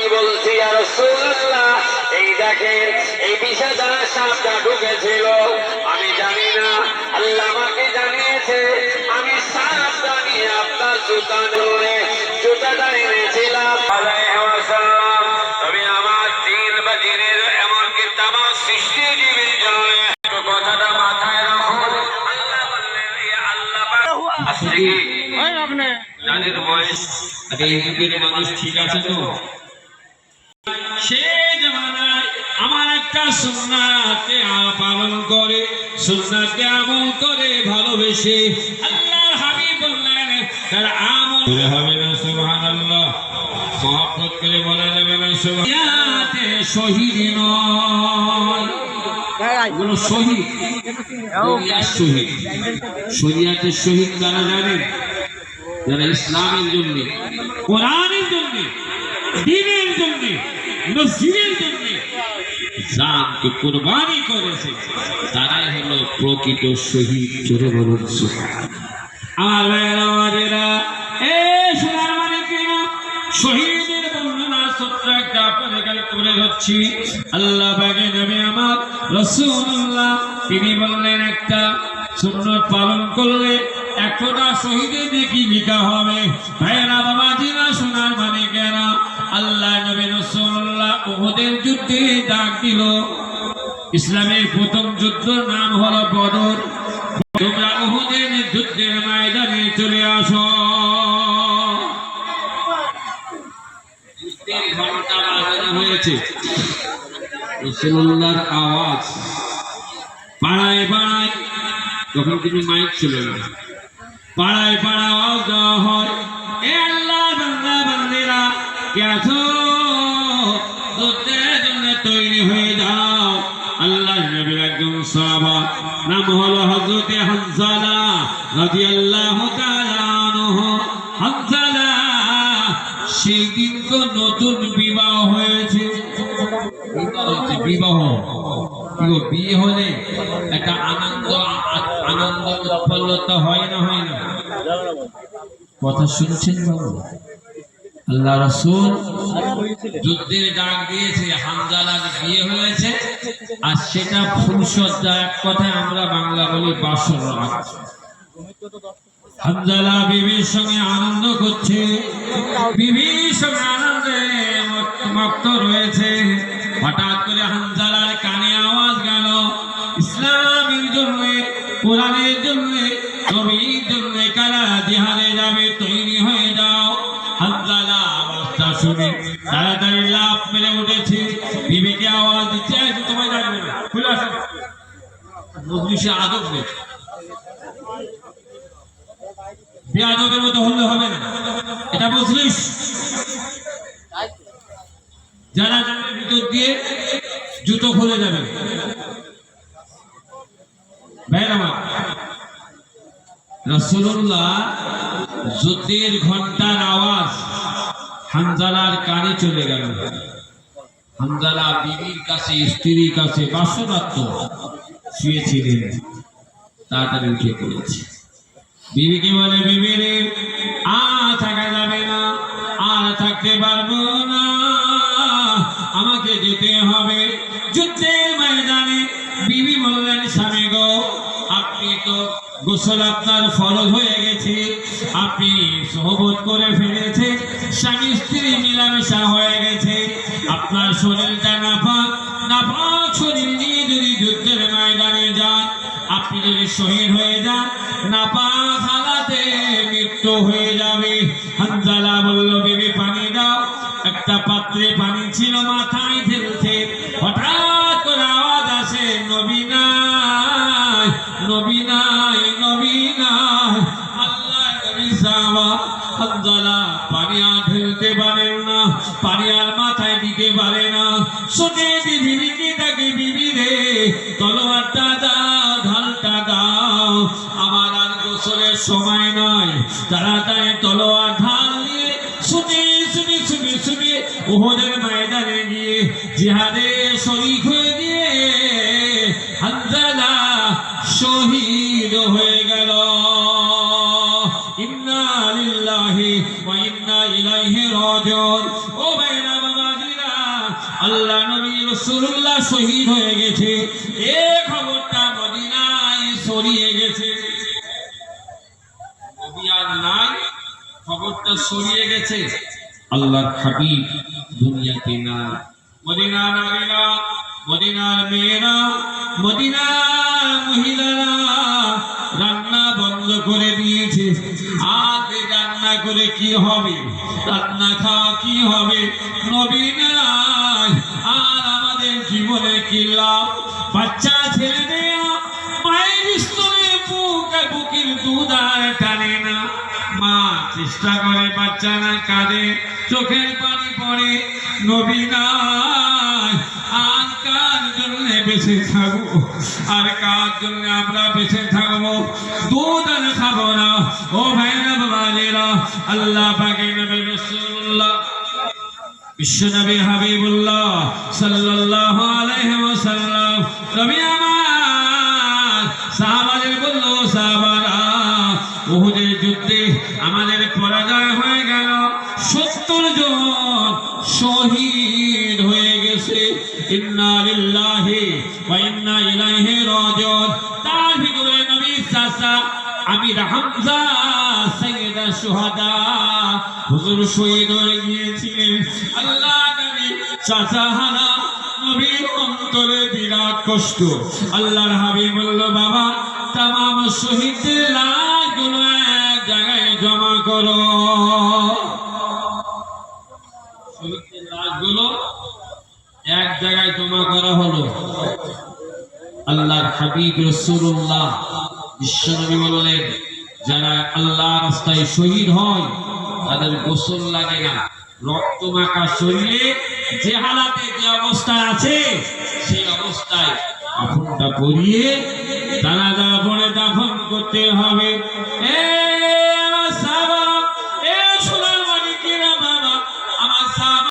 আমি বলছি ইয়া রাসূলুল্লাহ, এই দেখেন এই বিষাদা সাপটা ঢুকেছিল, আমি জানি না, আল্লাহ আমাকে জানিয়েছে, আমি সাপটা নিয়ে আপনার জুতা ধরে জুতাটা এনেছিলাম। তবে আমার দিন বা দিনের এমনকি তামাম সৃষ্টিজীবীর জন্য কথাটা মাথায় রাখুন। আল্লাহ বললেন, আল্লাহ আসছে কি যাদের বয়স এই যুগের মানুষ ঠিক আছে তো, সেই জামানায় আমার একটা সুন্নাতকে পালন করে, সুন্নাতকে আমল করে ভালোবেসে আল্লাহর হাবিব বললেন তার আমল হবে না। সুবহানাল্লাহ, মহব্বত করে বলা যাবে না সুবহানাল্লাহ। শহীদ নয়, এগুলো শহীদ, শহীদ শরিয়াতের শহীদ তারা জানেন, যারা ইসলামের জন্য, কোরআনের জন্য, দ্বীনের জন্য, মসজিদের জন্য জানকে কুরবানি করেছে, তারাই হলো প্রকৃত শহীদ। জোরে বলুন আমার ভাইয়েরা, আমাদেরা সোনার মানিকেরা, শহীদের বর্ণনা সূত্র একটা আপনাদের কাছে তুলে ধরছি। আল্লাহ পাকের নবী আমার রাসূলুল্লাহ তিনি বললেন একটা সুন্নাত পালন করলে 100টা শহীদের নেকি লিখা হবে। ভাইয়েরা, বাবাজিরা, সোনার মানিকেরা, আল্লাহ নবী রাসূলুল্লাহ উহুদের যুদ্ধে ডাক দিল। ইসলামের প্রথম যুদ্ধের নাম হলো বদর। তোমরা উহুদের যুদ্ধের ময়দানে চলে আসো। যুদ্ধের ঘন্টা বাজানো হয়েছে, রাসূলুল্লাহর আওয়াজ পাড়ায় পাড়ায়, তখন কিন্তু মাইক ছিল না, পাড়ায় পাড়ায় আওয়াজ দেওয়া হয়, এ আল্লাহ বান্দা বান্দিরা কে আছো, যুদ্ধের জন্য তৈরি হয়ে যাও। আল্লাহ নবীর একজন সাহাবা, নাম হলো হযরতে হানজালা রাদিয়াল্লাহু তাআলা আনহু। হানজালা সেই দিন তো নতুন বিবাহ হয়েছে, বিবাহ বিয়ে হলে একটা আনন্দ আনন্দ উৎফুল্লতা হয় না, হয় না? কথা শুনছেন বাবু? আল্লাহ রাসূল যুদ্ধের ডাক দিয়েছে, হামজালার বিয়ে হয়েছে, আর সেটা ফুলসজ্জা, এক কথায় আমরা বাংলা বলি বাসর রাত। হামজালা বিবির সঙ্গে আনন্দ করছে, বিবির সঙ্গে আনন্দে মত্ত রয়েছে। হঠাৎ করে হামজালার কানে আওয়াজ গেল, ইসলামের জন্য, কোরআনের জন্য, নবীর জন্য কারা জিহাদে যাবে, তৈরি হয়ে যাও। হামজালা আওয়াজটা শুনে তাড়াতাড়ি লাফ মেরে উঠেছে, বিবিকে আওয়াজ দিচ্ছে, তোমায় যাবে না, খুলে আসো। মজলিসে আদব নেই, বেয়াদবের মতো হলে হবে না, এটা মজলিস। যারা যাবে ভিতর দিয়ে জুতো খুলে যাবে। রাসূলুল্লাহ যুদ্ধের ঘন্টার আওয়াজ হানজালার কানে চলে গেল। হানজালা বিবির কাছে, স্ত্রীর কাছে বাসরাত শুয়েছিলেন, তাড়াতাড়ি উঠে পড়েছে। বিবিকে বলে, বিবি রে, আর থাকা যাবে না, আর থাকতে পারবো না, আমাকে যেতে হবে যুদ্ধের ময়দানে। বিবি বললেন, স্বামী গো, আপনি তো গোসল আপনার ফরজ হয়ে গেছে, আপনি সহবত করে ফেলেছে, স্বামী স্ত্রী মিলামেশা হয়ে গেছে, আপনার শরীরটা নাপাক, নাপাক শরীর নিয়ে যদি যুদ্ধের ময়দানে যান, আপনি যদি শহীদ হয়ে যান, নাপাক হালাতে মৃত্যু হয়ে যাবে। হানজালা বলল, বিবি পানি দাও। একটা পাত্রে পানি ছিল, মাথায় ঢেলছে, হঠাৎ করে আওয়াজ আসে, নবী নাই, নবী নাই, নবী নাই। আল্লাহ নবী সাহাবা হানজালা পানি আর ঢেলতে পারেন না, পানি আর মাথায় দিতে পারে না। শুনে বিবিকে ডাকে, বিবি রে, তলোয়ারটা দাও, ঢালটা দাও, আমার আর গোসলের সময় নয়, তাড়াতাড়ি তলোয়ার ঢাল নিয়ে ছুটে ছুটে ছুটে ছুটে উহুদের ময়দানে গিয়ে জিহাদে শরীক হয়ে গিয়ে হানজালা শহীদ হয়ে গেল। ইন্না লিল্লাহি ওয়া ইন্না ইলাইহি রাজিউন। ও ভাইরা, বাবা আল্লাহ নবী রাসূলুল্লাহ শহীদ হয়ে গেছে, এই খবরটা মদিনায় ছড়িয়ে গেছে। নবী আর নাই, খবরটা ছড়িয়ে গেছে, আল্লাহর হাবিব দুনিয়াতে নাই। মদিনার নারীরা, মদিনার মেয়েরা, মদিনার মহিলারা রান্না বন্ধ করে দিয়েছে। আজ রান্না করে কি হবে, রান্না খাওয়া কি হবে? নবী নাই, আর আমাদের জীবনে কি লাভ? বাচ্চা ছেলে মেয়ে মায়ের স্তনে বুকের দুধ আর টানে না, মা চেষ্টা করে বাচ্চা না কাঁদে, চোখের পানি পড়ে। নবী নাই, আর কার জন্য বেঁচে থাকবো, আর কার জন্য আমরা বেঁচে থাকবো? দুধ আর খাবো না। ও ভাইরা বাবাজিরা, আল্লাহ পাকের নবী রাসূলুল্লাহ বিশ্বনবী হাবিবুল্লাহ সাল্লাল্লাহু আলাইহি ওয়াসাল্লাম নবী আমার সাহাবাদের বলল, সাহাবারা উহুদের যুদ্ধে আমাদের পরাজয় হয়ে গেল, 70 জন শহীদ হয়ে গেছে। ইন্না লিল্লাহি ওয়া ইন্না ইলাইহি রাজিউন। তার ভিতরে নবী চাচা আমির হামজা সাইয়্যিদুশ শুহাদা হুজুর শহীদ হয়ে গিয়েছিলেন। আল্লাহ নবী চাচা হারা, নবীর অন্তরে বিরাট কষ্ট। আল্লাহর হাবিব বলল, বাবা তামাম শহীদদের লাশগুলো এক জায়গায় জমা করো, শহীদদের লাশগুলো এক জায়গায় জমা করা হলো। আল্লাহর হাবিব রাসূলুল্লাহ বিশ্বনবী বললেন, যারা আল্লাহর রাস্তায় শহীদ হয় তাদের গোসল লাগে না, রক্ত মাখা শরীরে যে হালাতে যে অবস্থায় আছে সেই অবস্থায় কাফনটা পরিয়ে জানাজা পড়ে দাফন করতে হবে।